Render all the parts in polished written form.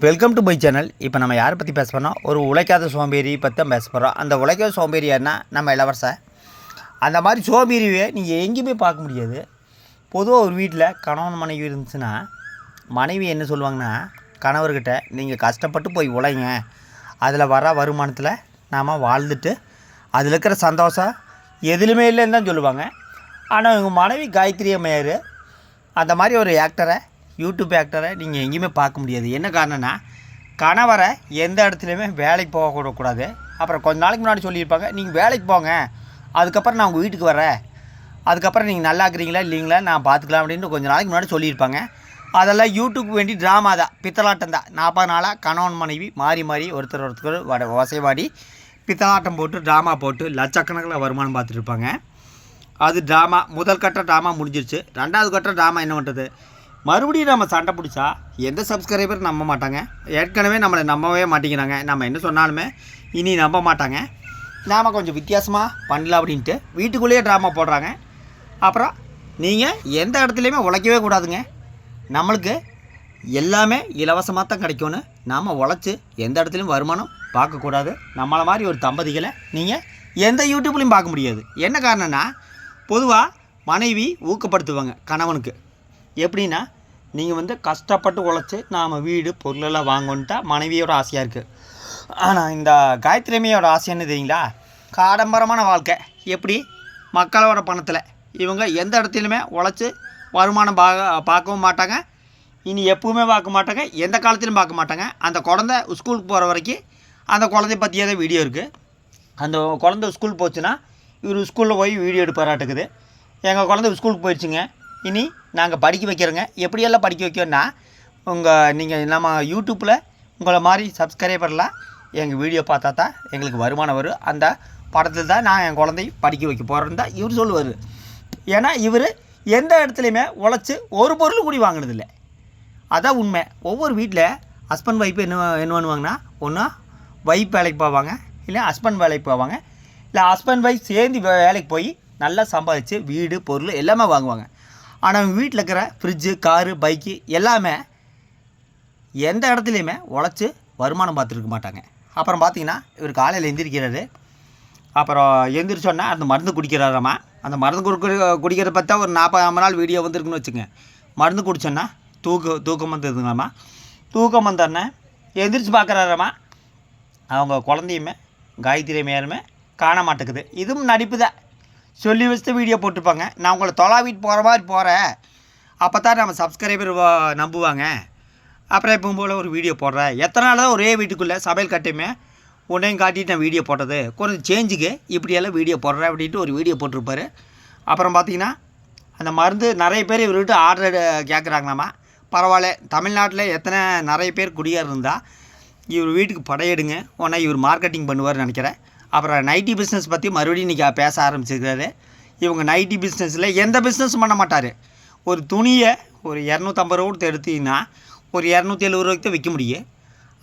Welcome to my channel. இப்போ நம்ம யாரை பற்றி பேச போகிறோம்? ஒரு உழைக்காத சோம்பேறி பற்றி தான் பேச போகிறோம். அந்த உழைக்காத சோம்பேறி என்ன நம்ம இளவரசன். அந்த மாதிரி சோம்பேறியே நீங்கள் எங்கேயுமே பார்க்க முடியாது. பொதுவாக ஒரு வீட்டில் கணவன் மனைவி இருந்துச்சுன்னா மனைவி என்ன சொல்லுவாங்கன்னா, கணவர்கிட்ட நீங்கள் கஷ்டப்பட்டு போய் உழைங்க, அதில் வர வருமானத்தில் நாம் வாழ்ந்துட்டு அதில் இருக்கிற சந்தோஷம் எதுலையுமே இல்லைன்னு தான் சொல்லுவாங்க. ஆனால் இவங்க மனைவி காயத்ரி அம்மையார் அந்த மாதிரி ஒரு ஆக்டரை, யூடியூப் ஆக்டரை நீங்கள் எங்கேயுமே பார்க்க முடியாது. என்ன காரணம்னா, கணவரை எந்த இடத்துலையுமே வேலைக்கு போகக்கூடாது. அப்புறம் கொஞ்ச நாளைக்கு முன்னாடி சொல்லியிருப்பாங்க, நீங்கள் வேலைக்கு போங்க, அதுக்கப்புறம் நான் உங்கள் வீட்டுக்கு வரேன், அதுக்கப்புறம் நீங்கள் நல்லா இருக்கிறீங்களா இல்லைங்களா நான் பார்த்துக்கலாம் அப்படின்னு கொஞ்சம் நாளைக்கு முன்னாடி சொல்லியிருப்பாங்க. அதெல்லாம் யூடியூப் வேண்டி ட்ராமா தான், பித்தலாட்டம் தான். 40 நாளாக கணவன் மனைவி மாறி மாறி ஒருத்தர் வசைவாடி பித்தலாட்டம் போட்டு ட்ராமா போட்டு லட்சக்கணக்கில் வருமானம் பார்த்துட்ருப்பாங்க. அது ட்ராமா, முதல் கட்ட ட்ராமா முடிஞ்சிருச்சு. 2வது கட்ட ட்ராமா என்ன பண்ணுறது? மறுபடியும் நம்ம சண்டை பிடிச்சா எந்த சப்ஸ்கிரைபர் நம்ப மாட்டாங்க. ஏற்கனவே நம்மளை நம்பவே மாட்டேங்கிறாங்க. நம்ம என்ன சொன்னாலுமே இனி நம்ப மாட்டாங்க. நாம் கொஞ்சம் வித்தியாசமாக பண்ணலாம் அப்படின்ட்டு வீட்டுக்குள்ளேயே ட்ராமா போடுறாங்க. அப்புறம் நீங்கள் எந்த இடத்துலையுமே உழைக்கவே கூடாதுங்க, நம்மளுக்கு எல்லாமே இலவசமாக தான் கிடைக்கும்னு நாம் உழைச்சி எந்த இடத்துலையும் வருமானம் பார்க்கக்கூடாது. நம்மளை மாதிரி ஒரு தம்பதிகளை நீங்கள் எந்த யூடியூப்லையும் பார்க்க முடியாது. என்ன காரணம்னா, பொதுவாக மனைவி ஊக்கப்படுத்துவாங்க கணவனுக்கு. எப்படின்னா, நீங்கள் கஷ்டப்பட்டு உழைச்சி நாம் வீடு பொருளெல்லாம் வாங்கணுன்ட்டா மனைவியோட ஆசையாக இருக்குது. ஆனால் இந்த காயத்ரிமையோட ஆசை என்ன தெரியுங்களா? ஆடம்பரமான வாழ்க்கை. எப்படி? மக்களோட பணத்தில் இவங்க எந்த இடத்துலையுமே உழைச்சி வருமானம் பார்க்கவும் மாட்டாங்க, இனி எப்பவுமே பார்க்க மாட்டாங்க, எந்த காலத்திலும் பார்க்க மாட்டாங்க. அந்த குழந்தை ஸ்கூலுக்கு போகிற வரைக்கும் அந்த குழந்தைய பற்றியே தான் வீடியோ இருக்குது. அந்த குழந்தை ஸ்கூல் போச்சுன்னா இவர் ஸ்கூலில் போய் வீடியோ எடுப்பாராட்டுக்குது. எங்கள் குழந்தை ஸ்கூலுக்கு போயிடுச்சுங்க, இனி நாங்கள் படிக்க வைக்கிறோங்க. எப்படியெல்லாம் படிக்க வைக்கோன்னா, நீங்கள் நம்ம யூடியூப்பில் உங்களை மாதிரி சப்ஸ்கிரைபர்லாம் எங்கள் வீடியோ பார்த்தா தான் எங்களுக்கு வருமானம் வரும், அந்த படத்தில் தான் நான் என் குழந்தை படிக்க வைக்க போகிறேன்னு தான் இவர் சொல்லுவார். ஏன்னா இவர் எந்த இடத்துலையுமே உழைச்சி ஒரு பொருள் கூடி வாங்கினதில்லை. அதான் உண்மை. ஒவ்வொரு வீட்டில் ஹஸ்பண்ட் ஒய்ஃபு என்ன பண்ணுவாங்கன்னா, ஒன்றா ஒய்ஃப் வேலைக்கு போவாங்க, இல்லை ஹஸ்பண்ட் வேலைக்கு போவாங்க, இல்லை ஹஸ்பண்ட் ஒய்ஃப் சேர்ந்து வேலைக்கு போய் நல்லா சம்பாதிச்சு வீடு பொருள் எல்லாமே வாங்குவாங்க. ஆனால் அவங்க வீட்டில் இருக்கிற ஃப்ரிட்ஜு, காரு, பைக்கு எல்லாமே எந்த இடத்துலையுமே உழைச்சி வருமானம் பார்த்துருக்க மாட்டாங்க. அப்புறம் பார்த்திங்கன்னா, இவர் காலையில் எந்திரிக்கிறாரு, அப்புறம் எந்திரிச்சோன்னா அந்த மருந்து குடிக்கிறாராம்மா. அந்த மருந்து குடிக்கிறத பார்த்தா ஒரு 40 நாள் வீடியோ வந்துருக்குன்னு வச்சுங்க. மருந்து குடிச்சோன்னா தூக்கம் வந்துருதுங்களாம்மா. தூக்கம் வந்தோடனே எந்திரிச்சு பார்க்குறாராம்மா, அவங்க குழந்தையுமே காயத்ரி மேலுமே காண மாட்டேக்குது. இதுவும் நடிப்பு தான். சொல்லி வச்சுட்டு வீடியோ போட்டுருப்பாங்க, நான் உங்களை தொலாவிட்டு போகிற மாதிரி போகிறேன், அப்போ தான் நம்ம சப்ஸ்கிரைபர் நம்புவாங்க, அப்புறம் எப்பவும் போல் ஒரு வீடியோ போடுறேன். எத்தனை நாள் தான் ஒரே வீட்டுக்குள்ளே சமையல் கட்டையுமே உன்னையும் காட்டிட்டு நான் வீடியோ போட்டது, கொஞ்சம் சேஞ்சுக்கு இப்படியெல்லாம் வீடியோ போடுறேன் அப்படின்ட்டு ஒரு வீடியோ போட்டிருப்பார். அப்புறம் பார்த்திங்கன்னா, அந்த மருந்து நிறைய பேர் இவர்கிட்ட ஆர்டர் கேட்குறாங்களாம்மா. பரவாயில்ல, தமிழ்நாட்டில் எத்தனை நிறைய பேர் குடியார் இருந்தால் இவர் வீட்டுக்கு படையெடுங்க, உடனே இவர் மார்க்கெட்டிங் பண்ணுவார்னு நினைக்கிறேன். அப்புறம் நைட்டி பிஸ்னஸ் பற்றி மறுபடியும் இன்றைக்கி பேச ஆரம்பிச்சிருக்காரு. இவங்க நைட்டி பிஸ்னஸில் எந்த பிஸ்னஸும் பண்ண மாட்டார். ஒரு துணியை ஒரு 250 ரூபா கொடுத்து எடுத்திங்கன்னா ஒரு 270 ரூபாய்க்கு தான் விற்க முடியும்.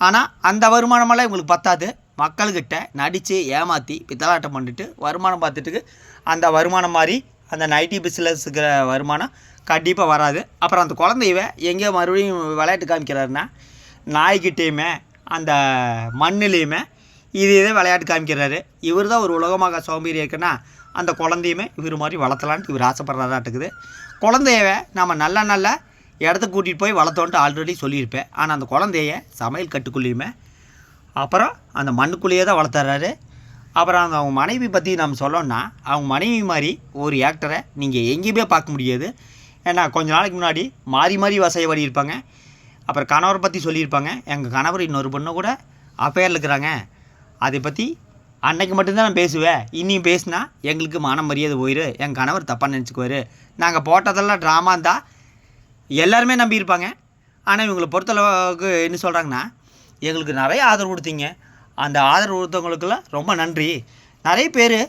ஆனால் அந்த வருமானமெல்லாம் இவங்களுக்கு பத்தாது. மக்கள்கிட்ட நடித்து ஏமாற்றி பித்தலாட்டம் பண்ணிட்டு வருமானம் பார்த்துட்டு அந்த வருமானம் மாதிரி அந்த நைட்டி பிஸ்னஸுக்கிற வருமானம் கண்டிப்பாக வராது. அப்புறம் அந்த குழந்தையவ எங்கேயோ மறுபடியும் விளையாட்டு காமிக்கிறாருன்னா, நாய்கிட்டேயுமே அந்த மண்ணிலையுமே இதே விளையாட்டு காமிக்கிறாரு. இவர் தான் ஒரு உலகமாக சோம்பேறி இருக்குன்னா, அந்த குழந்தையுமே இவர் மாதிரி வளர்த்தலான்ட்டு இவர் ஆசைப்படுறதாட்டுக்குது. குழந்தையவ நம்ம நல்ல இடத்துக்கு கூட்டிகிட்டு போய் வளர்த்தோன்ட்டு ஆல்ரெடி சொல்லியிருப்பேன். ஆனால் அந்த குழந்தைய சமையல் கட்டுக்குள்ளேயுமே அப்புறம் அந்த மண்ணுக்குள்ளேயே தான் வளர்த்துறாரு. அப்புறம் அவங்க மனைவி பற்றி நம்ம சொல்லணும்னா, அவங்க மனைவி மாதிரி ஒரு ஆக்டரை நீங்கள் எங்கேயுமே பார்க்க முடியாது. ஏன்னா கொஞ்ச நாளைக்கு முன்னாடி மாறி வசைவாடி இருப்பாங்க. அப்புறம் கணவரை பற்றி சொல்லியிருப்பாங்க, எங்கள் கணவர் இன்னொரு பொண்ணை கூட அஃபேரில் இருக்கிறாங்க, அதை பற்றி அன்னைக்கு மட்டும்தான் நான் பேசுவேன், இனியும் பேசினா எங்களுக்கு மான மரியாதை போயிரு, எங்கள் கணவர் தப்பாக நினச்சிக்குவார். நாங்கள் போட்டதெல்லாம் ட்ராமா இருந்தால் எல்லாருமே நம்பியிருப்பாங்க. ஆனால் இவங்களை பொறுத்தளவுக்கு என்ன சொல்கிறாங்கன்னா, எங்களுக்கு நிறைய ஆதரவு கொடுத்தீங்க, அந்த ஆதரவு கொடுத்தவங்களுக்கெல்லாம் ரொம்ப நன்றி. நிறைய பேர்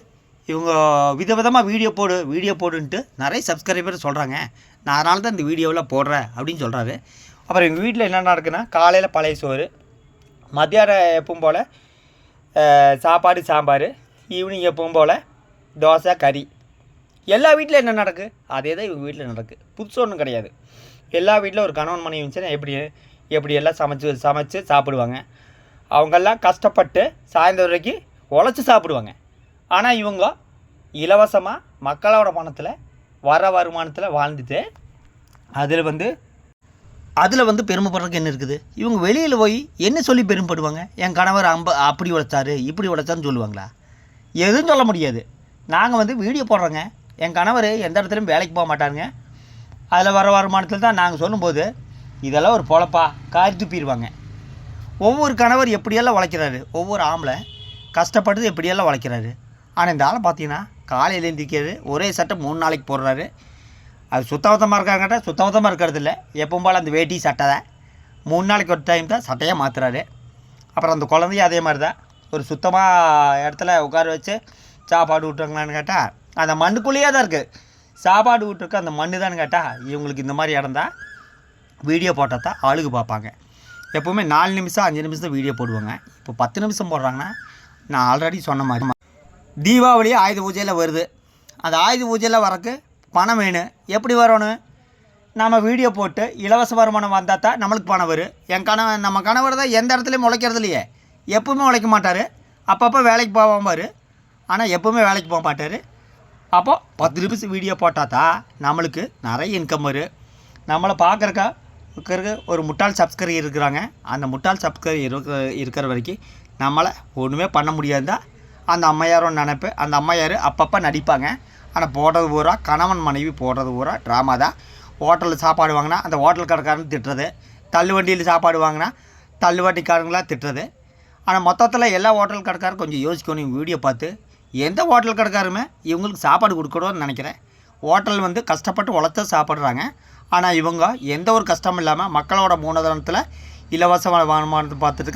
இவங்க விதவிதமாக வீடியோ போடுன்ட்டு நிறைய சப்ஸ்கிரைபர் சொல்கிறாங்க, நான் அதனால தான் இந்த வீடியோவில் போடுறேன் அப்படின்னு சொல்கிறாரு. அப்புறம் எங்கள் வீட்டில் என்ன நடக்குன்னா, காலையில் பழைய சோறு, மத்தியானம் எப்பவும் போல் சாப்பாடு சாம்பார், ஈவினிங் எப்பவும் போல் தோசை கறி. எல்லா வீட்டில் என்ன நடக்குது அதே தான் இவங்க வீட்டில் நடக்குது. புதுசு ஒன்றும் கிடையாது. எல்லா வீட்டில் ஒரு கணவன் மனைவி இருந்துச்சுன்னா எப்படி எப்படியெல்லாம் சமைச்சு சாப்பிடுவாங்க. அவங்கெல்லாம் கஷ்டப்பட்டு சாயந்தரம் வரைக்கும் உழைச்சி சாப்பிடுவாங்க. ஆனால் இவங்க இலவசமாக மக்களோட பணத்தில் வர வருமானத்தில் வாழ்ந்துட்டு அதில் வந்து பெருமைப்படுறதுக்கு என்ன இருக்குது? இவங்க வெளியில் போய் என்ன சொல்லி பெருமைப்படுவாங்க? என் கணவர் அப்படி உழைச்சாரு இப்படி உழைச்சாருன்னு சொல்லுவாங்களா? எதுவும் சொல்ல முடியாது. நாங்கள் வந்து வீடியோ போடுறோங்க, என் கணவர் எந்த இடத்துலையும் வேலைக்கு போக மாட்டாருங்க, அதில் வர வருமானத்தில் தான் நாங்கள் சொல்லும்போது இதெல்லாம் ஒரு பொழப்பா காரி துப்பிடுவாங்க. ஒவ்வொரு கணவர் எப்படியெல்லாம் உழைக்கிறாரு, ஒவ்வொரு ஆம்பளை கஷ்டப்பட்டு எப்படியெல்லாம் உழைக்கிறாரு. ஆனால் இந்த ஆளை பார்த்தீங்கன்னா காலையில் எழுந்திரிக்கிறது ஒரே சட்டை 3 நாளைக்கு போடுறாரு. அது சுத்தபத்தமாக இருக்காங்கட்டா சுத்தபத்தமாக இருக்கிறது இல்லை, எப்பவும் போல் அந்த வேட்டி சட்டை தான் 3 நாளைக்கு ஒரு டைம் தான் சட்டையாக மாற்றுறாரு. அப்புறம் அந்த குழந்தையும் அதே மாதிரி தான் ஒரு சுத்தமாக இடத்துல உட்கார வச்சு சாப்பாடு விட்டுருங்களான்னு கேட்டால் அந்த மண்ணுக்குள்ளேயே தான் இருக்குது. சாப்பாடு விட்டுருக்க அந்த மண்ணு தான்னு கேட்டால் இவங்களுக்கு இந்த மாதிரி இடம் தான் வீடியோ போட்டால் தான் ஆளுக்கு பார்ப்பாங்க. எப்போவுமே 4 நிமிஷம் 5 நிமிஷம் வீடியோ போடுவாங்க. இப்போ 10 நிமிஷம் போடுறாங்கன்னா நான் ஆல்ரெடி சொன்ன மாதிரி தீபாவளி ஆயுத பூஜையில் வருது. அந்த ஆயுத பூஜையில் வரக்கு பணம் வேணும். எப்படி வரணும்? நம்ம வீடியோ போட்டு இலவச வருமானம் வந்தால் தான் நம்மளுக்கு பணம் வரும். நம்ம கணவர் தான் எந்த இடத்துலையும் உழைக்கிறது இல்லையே, எப்பவுமே உழைக்க மாட்டார். அப்பப்போ வேலைக்கு போவாம்பார், ஆனால் எப்போவுமே வேலைக்கு போக மாட்டார். அப்போது 10 நிமிஷம் வீடியோ போட்டால் தான் நம்மளுக்கு நிறைய இன்கம் வரும். நம்மளை பார்க்குறக்கா ஒரு முட்டாள் சப்ஸ்கிரைபர் இருக்கிறாங்க. அந்த முட்டாள் சப்ஸ்கிரைபர் இருக்கிற வரைக்கும் நம்மளை ஒன்றுமே பண்ண முடியாது தான் அந்த அம்மையாரோட நினைப்பு. அந்த அம்மையார் அப்பப்போ நடிப்பாங்க, ஆனால் போடுறது பூரா கணவன் மனைவி போடுறது பூரா ட்ராமா தான். ஹோட்டலில் சாப்பாடு வாங்கினா அந்த ஹோட்டல் கடைக்காரன் திட்டுறது, தள்ளுவண்டியில் சாப்பாடு வாங்கினா தள்ளுவண்டிக்காரங்களாக திட்டுறது. ஆனால் மொத்தத்தில் எல்லா ஹோட்டல் கடைக்காரரும் கொஞ்சம் யோசிக்கணும். வீடியோ பார்த்து எந்த ஹோட்டல் கடைக்காருமே இவங்களுக்கு சாப்பாடு கொடுக்கணும்னு நினைக்கிறேன். ஹோட்டல் வந்து கஷ்டப்பட்டு உழைச்சா சாப்பிட்றாங்க. ஆனால் இவங்க எந்த ஒரு கஷ்டமும் இல்லாமல் மக்களோட மூலதனத்தில் இலவச வருமானத்தை பார்த்துட்டு